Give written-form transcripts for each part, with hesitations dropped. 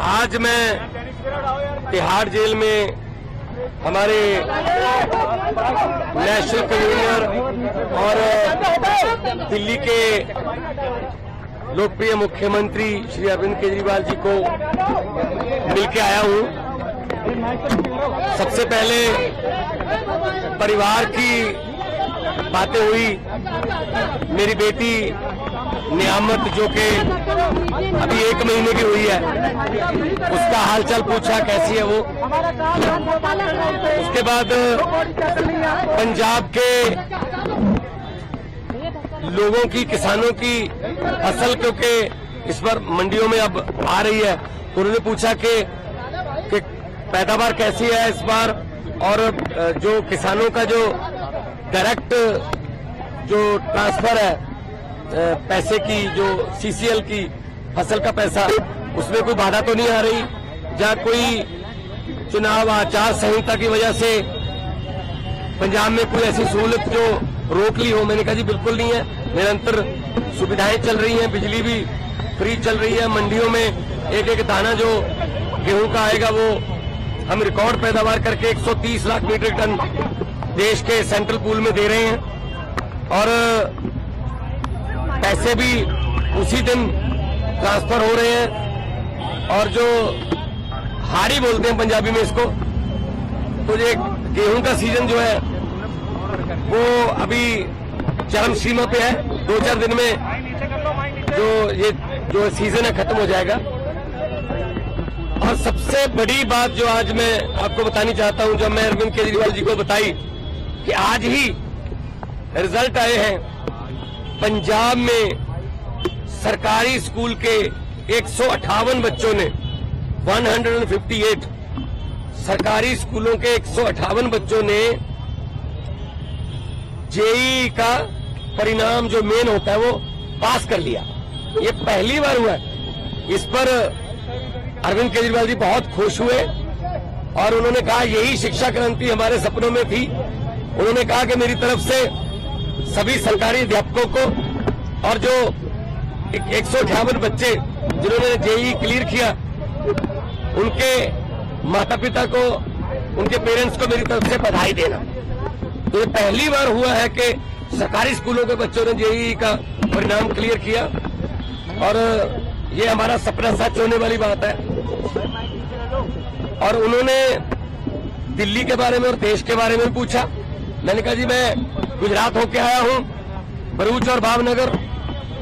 आज मैं तिहाड़ जेल में हमारे नेशनल कन्वीनर और दिल्ली के लोकप्रिय मुख्यमंत्री श्री अरविंद केजरीवाल जी को मिलके आया हूं। सबसे पहले परिवार की बातें हुई। मेरी बेटी नियामत जो कि अभी 1 महीने की हुई है, उसका हालचाल पूछा, कैसी है वो। उसके बाद पंजाब के लोगों की, किसानों की फसल क्योंकि इस बार मंडियों में अब आ रही है, तो उन्होंने पूछा कि पैदावार कैसी है इस बार, और जो किसानों का जो डायरेक्ट जो ट्रांसफर है पैसे की, जो सीसीएल की फसल का पैसा, उसमें कोई बाधा तो नहीं आ रही, जहां कोई चुनाव आचार संहिता की वजह से पंजाब में कोई ऐसी सहूलत जो रोक ली हो। मैंने कहा जी बिल्कुल नहीं है, निरंतर सुविधाएं चल रही हैं, बिजली भी फ्री चल रही है, मंडियों में एक एक दाना जो गेहूं का आएगा वो हम रिकॉर्ड पैदावार करके 130 लाख मीट्रिक टन देश के सेंट्रल पूल में दे रहे हैं, और पैसे भी उसी दिन ट्रांसफर हो रहे हैं। और जो हाड़ी बोलते हैं पंजाबी में इसको, तो ये गेहूं का सीजन जो है वो अभी चरम सीमा पे है। 2-4 दिन में जो सीजन है खत्म हो जाएगा। और सबसे बड़ी बात जो आज मैं आपको बतानी चाहता हूं, जो मैं अरविंद केजरीवाल जी को बताई, कि आज ही रिजल्ट आए हैं पंजाब में सरकारी स्कूल के 158 बच्चों ने 158 सरकारी स्कूलों के 158 बच्चों ने जेईई का परिणाम जो मेन होता है वो पास कर लिया। ये पहली बार हुआ है। इस पर अरविंद केजरीवाल जी बहुत खुश हुए और उन्होंने कहा यही शिक्षा क्रांति हमारे सपनों में थी। उन्होंने कहा कि मेरी तरफ से सभी सरकारी अध्यापकों को और जो 158 बच्चे जिन्होंने जेईई क्लियर किया, उनके माता पिता को, उनके पेरेंट्स को मेरी तरफ से बधाई देना। तो ये पहली बार हुआ है कि सरकारी स्कूलों के बच्चों ने जेईई का परिणाम क्लियर किया, और ये हमारा सपना सच होने वाली बात है। और उन्होंने दिल्ली के बारे में और देश के बारे में पूछा। मैंने कहा जी मैं गुजरात होके आया हूं, भरूच और भावनगर,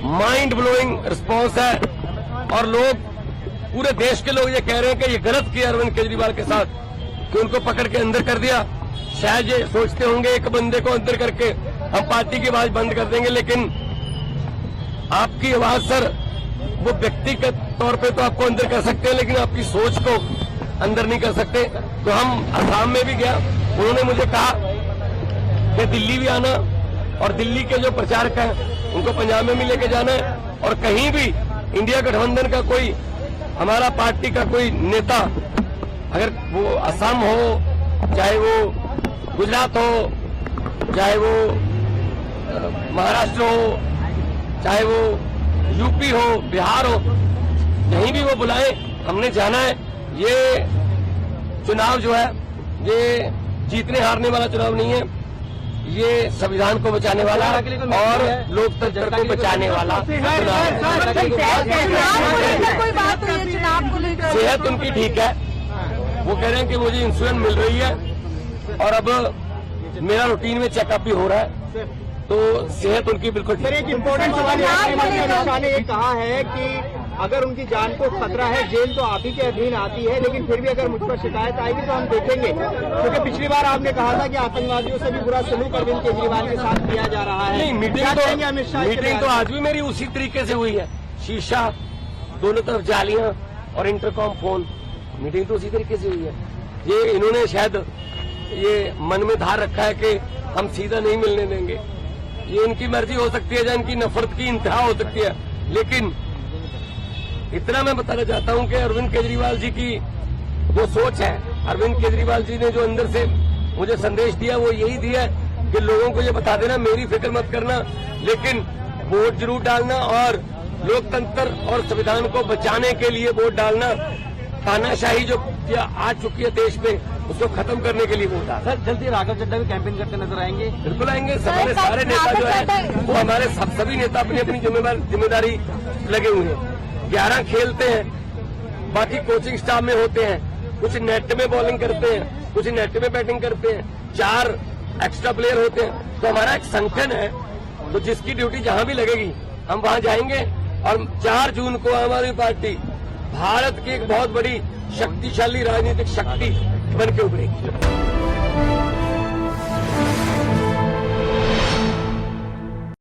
माइंड ब्लोइंग रिस्पॉन्स है, और लोग, पूरे देश के लोग ये कह रहे हैं कि ये गलत किया अरविंद केजरीवाल के साथ कि उनको पकड़ के अंदर कर दिया। शायद ये सोचते होंगे एक बंदे को अंदर करके हम पार्टी की आवाज बंद कर देंगे, लेकिन आपकी आवाज सर, वो व्यक्तिगत तौर पे तो आपको अंदर कर सकते हैं, लेकिन आपकी सोच को अंदर नहीं कर सकते। तो हम असम में भी गया, उन्होंने मुझे कहा कि दिल्ली भी आना, और दिल्ली के जो प्रचारक हैं उनको पंजाब में भी लेके जाना है, और कहीं भी इंडिया गठबंधन का कोई, हमारा पार्टी का कोई नेता, अगर वो असम हो, चाहे वो गुजरात हो, चाहे वो महाराष्ट्र हो, चाहे वो यूपी हो, बिहार हो, कहीं भी वो बुलाए, हमने जाना है। ये चुनाव जो है ये जीतने हारने वाला चुनाव नहीं है, ये संविधान को बचाने वाला और लोकतंत्र को बचाने वाला चुनाव। सेहत उनकी ठीक है, वो कह रहे हैं कि मुझे इंश्योरेंस मिल रही है, और अब मेरा रूटीन में चेकअप भी हो रहा है, तो सेहत उनकी बिल्कुल ठीक है। एक इम्पोर्टेंट सवाल है, ने ये कहा है कि अगर उनकी जान को खतरा है, जेल तो आप ही के अधीन आती है, लेकिन फिर भी अगर मुझ पर शिकायत आएगी तो हम देखेंगे, क्योंकि पिछली बार आपने कहा था कि आतंकवादियों से भी बुरा सलूक अरविंद केजरीवाल के साथ किया जा रहा है। नहीं, मीटिंग तो आज भी मेरी उसी तरीके से हुई है। शीशा, दोनों तरफ जालियां और इंटरकॉम फोन, मीटिंग तो उसी तरीके से हुई है। ये इन्होंने शायद ये मन में धार रखा है कि हम सीधा नहीं मिलने देंगे। ये इनकी मर्जी हो सकती है, या इनकी नफरत की इंतहा हो सकती है, लेकिन इतना मैं बताना चाहता हूं कि अरविंद केजरीवाल जी की जो सोच है, अरविंद केजरीवाल जी ने जो अंदर से मुझे संदेश दिया वो यही दिया कि लोगों को ये बता देना, मेरी फिक्र मत करना, लेकिन वोट जरूर डालना, और लोकतंत्र और संविधान को बचाने के लिए वोट डालना, तानाशाही जो आ चुकी है देश में उसको खत्म करने के लिए वोट डालना। सर जल्दी राघव चड्ढा भी कैंपेन करते नजर आएंगे? बिल्कुल आएंगे। हमारे सारे नेता जो है वो हमारे सभी नेता अपनी अपनी जिम्मेदारी लगे हुए हैं। 11 खेलते हैं, बाकी कोचिंग स्टाफ में होते हैं, कुछ नेट में बॉलिंग करते हैं, कुछ नेट में बैटिंग करते हैं, 4 एक्स्ट्रा प्लेयर होते हैं। तो हमारा एक संगठन है, तो जिसकी ड्यूटी जहां भी लगेगी हम वहां जाएंगे और 4 जून को आम आदमी पार्टी भारत की एक बहुत बड़ी शक्तिशाली राजनीतिक शक्ति बन के उभरेगी।